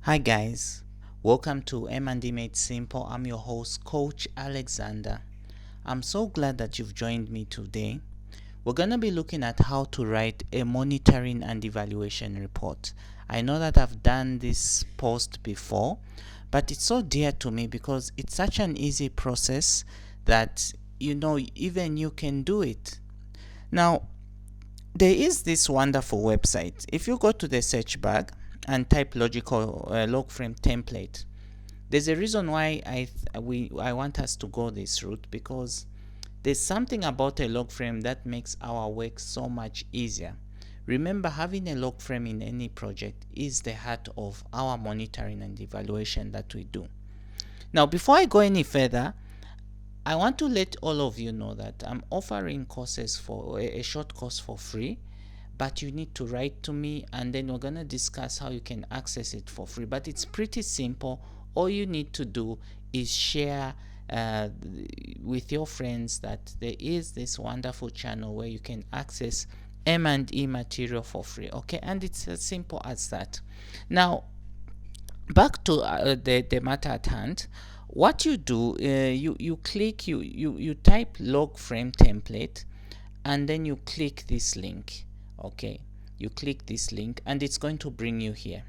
Hi guys, welcome to M&D Made Simple. I'm your host, Coach Alexander. I'm so glad that you've joined me today. We're going to be looking at how to write a monitoring and evaluation report. I know that I've done this post before, but it's so dear to me because it's such an easy process that even you can do it. Now, there is this wonderful website. If you go to the search bar and type logical log frame template, there's a reason why I want us to go this route, because there's something about a log frame that makes our work so much easier. Remember, having a log frame in any project is the heart of our monitoring and evaluation that we do. Now, before I go any further, I want to let all of you know that I'm offering courses for a short course for free, but you need to write to me and then we're going to discuss how you can access it for free. But it's pretty simple. All you need to do is share with your friends that there is this wonderful channel where you can access M&E material for free. Okay, and it's as simple as that. Now, back to the matter at hand. What you do, you click, you type log frame template, and then you click this link. Okay, you click this link and it's going to bring you here.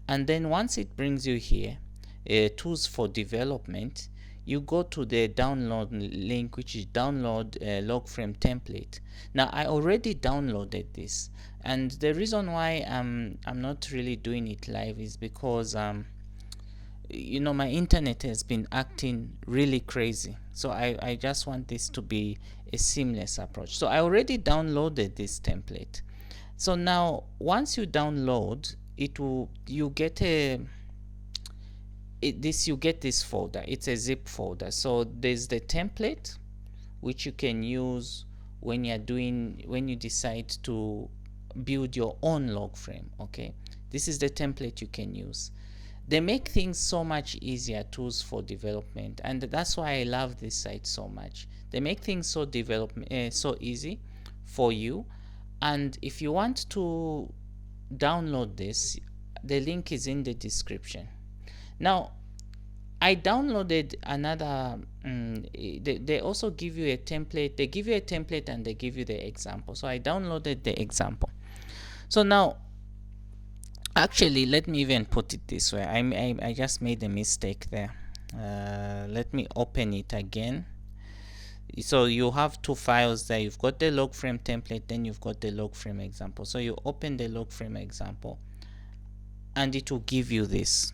And then once it brings you here, tools for development, you go to the download link, which is download log frame template. Now, I already downloaded this, and the reason why I'm not really doing it live is because my internet has been acting really crazy. So I just want this to be a seamless approach. So I already downloaded this template. So now once you download it, you get this folder. It's a zip folder. So there's the template, which you can use when you decide to build your own log frame. Okay, this is the template you can use. They make things so much easier, tools for development, and that's why I love this site so much. They make things so easy for you. And if you want to download this, the link is in the description. Now, I downloaded another. They also give you a template. They give you a template and they give you the example. So I downloaded the example. So now, actually, let me even put it this way. I just made a mistake there. Let me open it again. So you have two files there. You've got the log frame template, then you've got the log frame example. So you open the log frame example and it will give you this.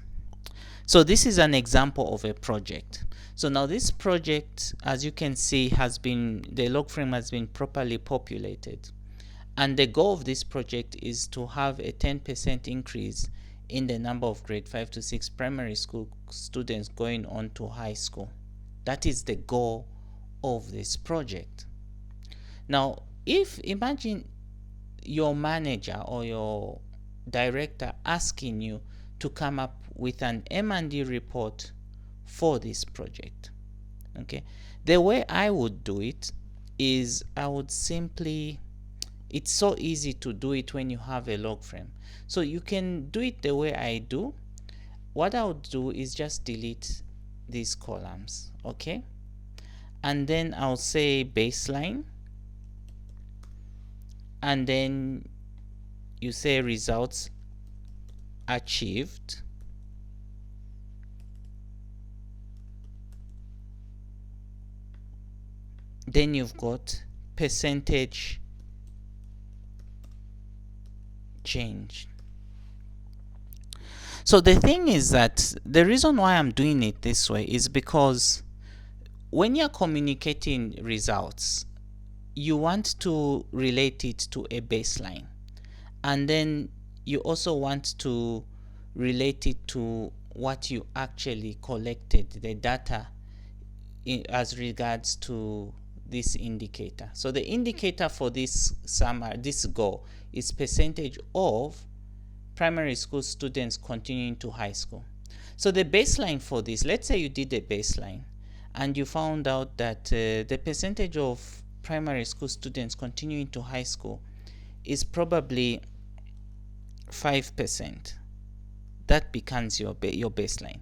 So this is an example of a project. So now this project, as you can see, the log frame has been properly populated. And the goal of this project is to have a 10% increase in the number of grade 5 to 6 primary school students going on to high school. That is the goal of this project. Now, imagine your manager or your director asking you to come up with an M&D report for this project. Okay, the way I would do it is I would simply, it's so easy to do it when you have a log frame. So you can do it the way I do. What I would do is just delete these columns. Okay, and then I'll say baseline, and then you say results achieved, then you've got percentage change. So the thing is that the reason why I'm doing it this way is because when you're communicating results, you want to relate it to a baseline, and then you also want to relate it to what you actually collected, the data as regards to this indicator. So the indicator for this goal is percentage of primary school students continuing to high school. So the baseline for this, let's say you did a baseline and you found out that the percentage of primary school students continuing to high school is probably 5%. that becomes your baseline.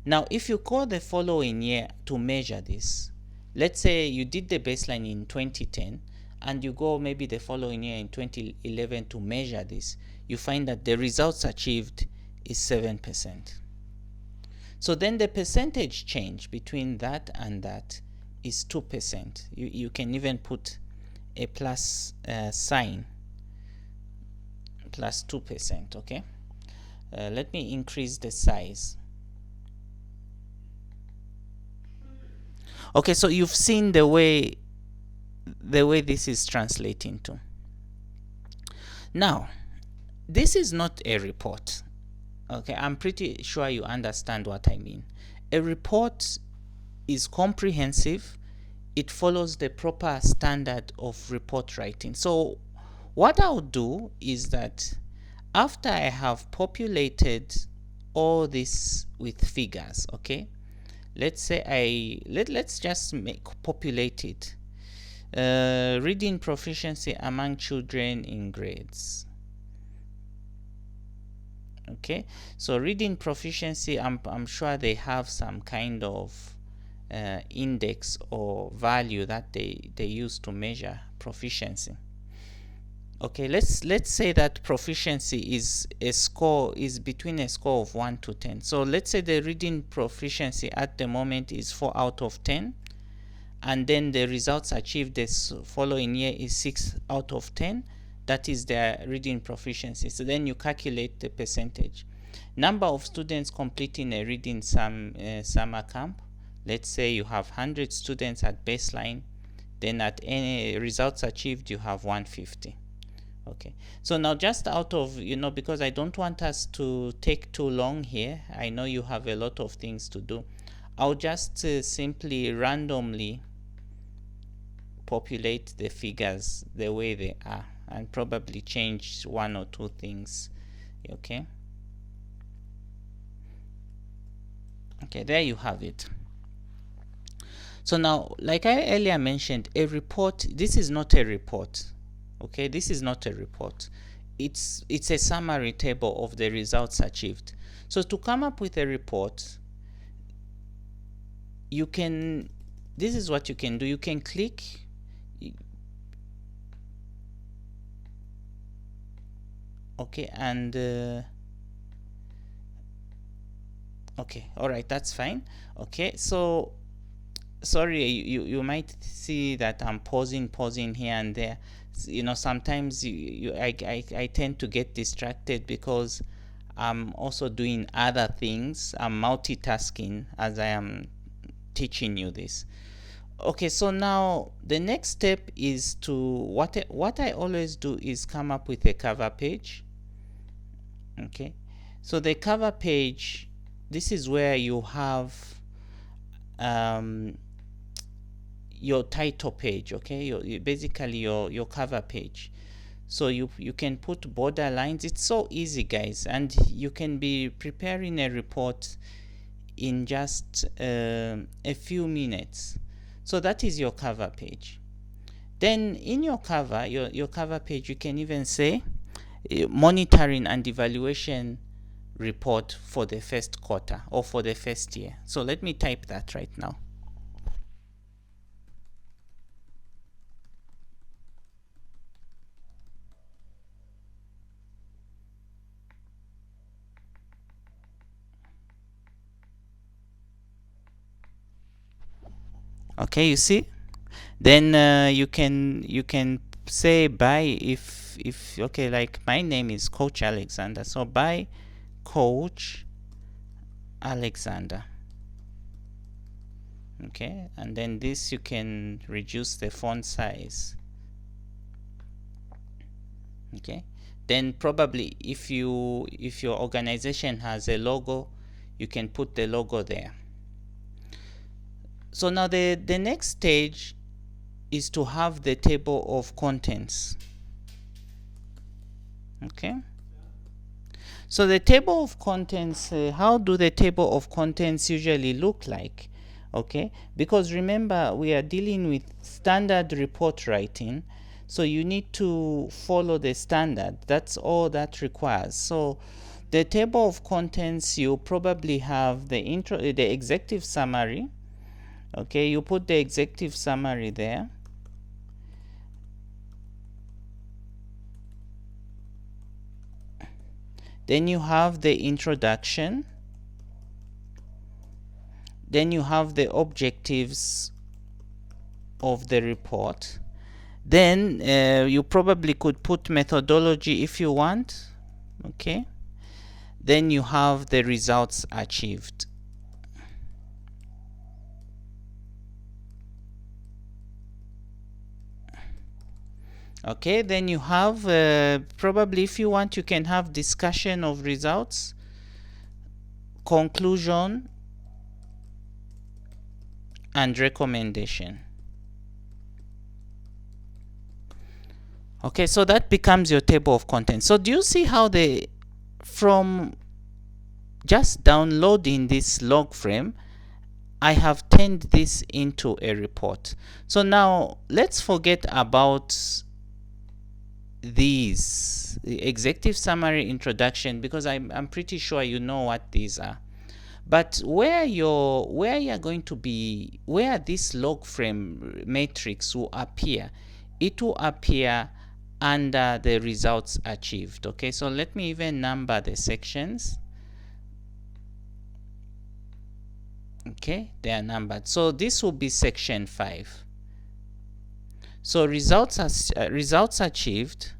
Now if you go the following year to measure this, let's say you did the baseline in 2010 and you go maybe the following year in 2011 to measure this, you find that the results achieved is 7%. So then the percentage change between that and that is 2%. You can even put a plus sign, plus 2%, okay? Let me increase the size. Okay, so you've seen the way this is translating to. Now, this is not a report. Okay, I'm pretty sure you understand what I mean. A report is comprehensive. It follows the proper standard of report writing. So what I'll do is that after I have populated all this with figures, okay, let's say let's just populate it. Reading proficiency among children in grades. Okay, so reading proficiency, I'm sure they have some kind of index or value that they use to measure proficiency. Okay, let's say that proficiency is a score is between a score of 1 to 10. So let's say the reading proficiency at the moment is 4 out of 10, and then the results achieved this following year is 6 out of 10. That is their reading proficiency. So then you calculate the percentage. Number of students completing a reading summer camp. Let's say you have 100 students at baseline, then at any results achieved you have 150. Okay, so now just out of, because I don't want us to take too long here, I know you have a lot of things to do, I'll just simply randomly populate the figures the way they are and probably change one or two things. Okay, there you have it. So now, like I earlier mentioned, a report, this is not a report. Okay, this is not a report. It's a summary table of the results achieved. So to come up with a report, this is what you can do. You can click, okay, and okay, all right, that's fine. Okay, so sorry, you might see that I'm pausing here and there. Sometimes I tend to get distracted because I'm also doing other things. I'm multitasking as I am teaching you this. Okay, so now the next step is to what I always do is come up with a cover page. Okay, so the cover page, this is where you have your title page. Okay, basically your cover page. So you can put border lines. It's so easy, guys, and you can be preparing a report in just a few minutes. So that is your cover page. Then in your cover page, you can even say monitoring and evaluation report for the first quarter or for the first year. So let me type that right now. Okay, you see, then you can say bye if okay, like my name is Coach Alexander, so bye Coach Alexander. Okay, and then this you can reduce the font size. Okay, then probably if your organization has a logo, you can put the logo there. So now the next stage is to have the table of contents. Okay, so the table of contents, how do the table of contents usually look like? Okay, because remember we are dealing with standard report writing, so you need to follow the standard. That's all that requires. So The table of contents, you probably have the executive summary. Okay, you put the executive summary there. Then you have the introduction. Then you have the objectives of the report. Then you probably could put methodology if you want. Okay. Then you have the results achieved. Okay, then you have probably, if you want, you can have discussion of results, conclusion, and recommendation. Okay, so that becomes your table of contents. So do you see how from just downloading this log frame, I have turned this into a report. So now let's forget about these, the executive summary, introduction, because I'm pretty sure you know what these are. But where you're going to be, where this log frame matrix will appear, it will appear under the results achieved. Okay, so let me even number the sections. Okay, they are numbered. So this will be section 5. So results achieved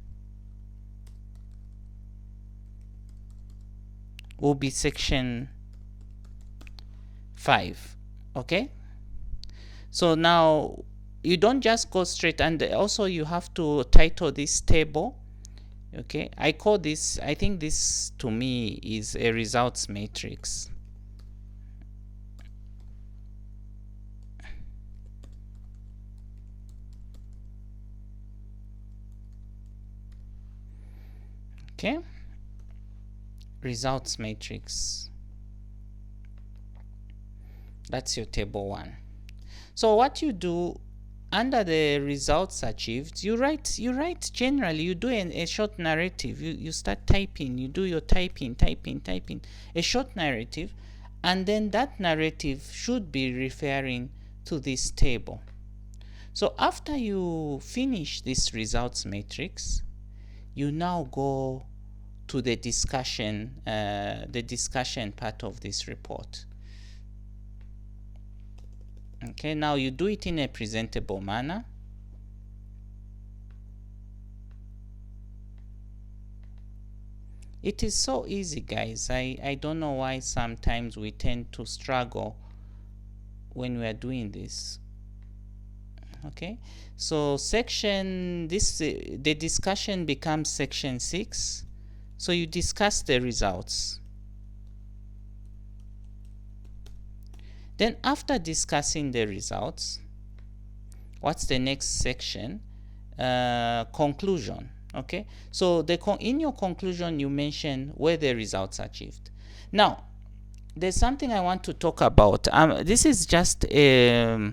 will be section 5. Okay, so now you don't just go straight, and also you have to title this table. Okay, I think this to me is a results matrix. Okay, results matrix. That's your table 1. So what you do under the results achieved, you write generally, you do a short narrative. You start typing, you do your typing, a short narrative, and then that narrative should be referring to this table. So after you finish this results matrix, you now go to the discussion part of this report. Okay, now you do it in a presentable manner. It is so easy, guys. I don't know why sometimes we tend to struggle when we are doing this. Okay, so the discussion becomes section 6. So you discuss the results. Then after discussing the results, what's the next section? Conclusion. Okay, so in your conclusion you mention where the results achieved. Now there's something I want to talk about. This is just a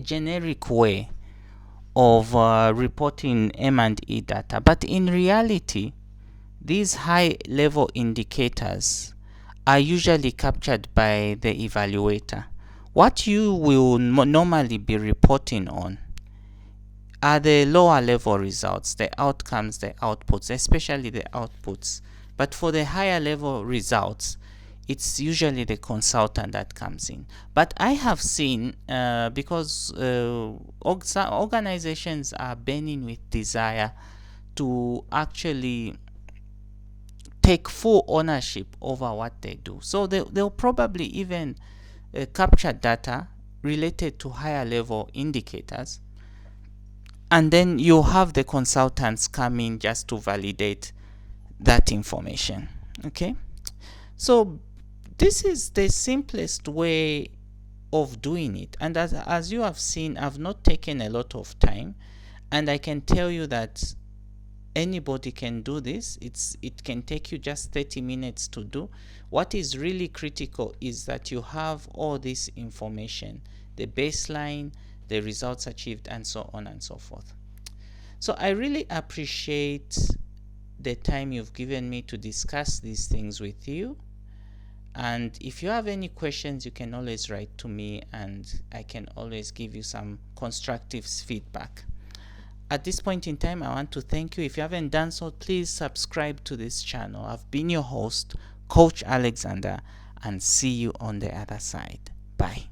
generic way of reporting M&E data, but in reality these high level indicators are usually captured by the evaluator. What you will normally be reporting on are the lower level results, the outcomes, the outputs, especially the outputs. But for the higher level results, it's usually the consultant that comes in. But I have seen, because organizations are burning with desire to actually take full ownership over what they do. So they'll probably even capture data related to higher level indicators, and then you have the consultants come in just to validate that information. Okay, so this is the simplest way of doing it, and as you have seen, I've not taken a lot of time, and I can tell you that anybody can do this. It can take you just 30 minutes to do. What is really critical is that you have all this information, the baseline, the results achieved, and so on and so forth. So I really appreciate the time you've given me to discuss these things with you. And if you have any questions, you can always write to me and I can always give you some constructive feedback. At this point in time, I want to thank you. If you haven't done so, please subscribe to this channel. I've been your host, Coach Alexander, and see you on the other side. Bye.